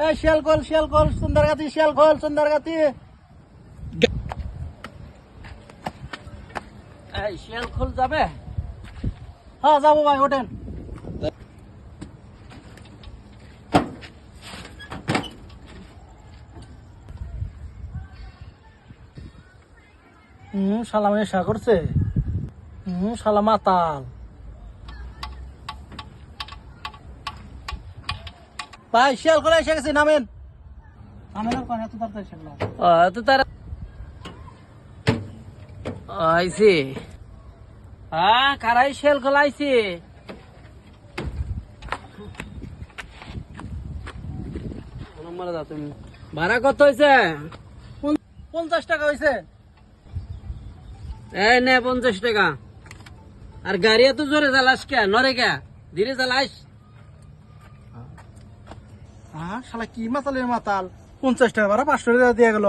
এই শিয়াল খোল সুন্দরগাতি শিয়াল খোল সুন্দরগাতি। এই শিয়াল খোল যাবে? হ্যাঁ যাবো ভাই, ওঠেন। শালা নেশা করছে। শালা মাতাল। ভাই শিয়াল খোলা এসে গেছে, নামেন। নামেন আর কোন এত তাড়াতাড়ি শিয়াল? এত তারা আইছে। হ্যাঁ কারাই শিয়াল খোলা আইছে। ভাড়া কত হয়েছে? 50 টাকা হয়েছে। এই নে 50 টাকা। আর গাড়ি এত জোরে চালাস কে? নরে কে? ধীরে চালাস। হ্যাঁ শালা কি মাতালের মাতাল। 50 টাকা ভাড়া 500 টাকা দিয়ে গেল।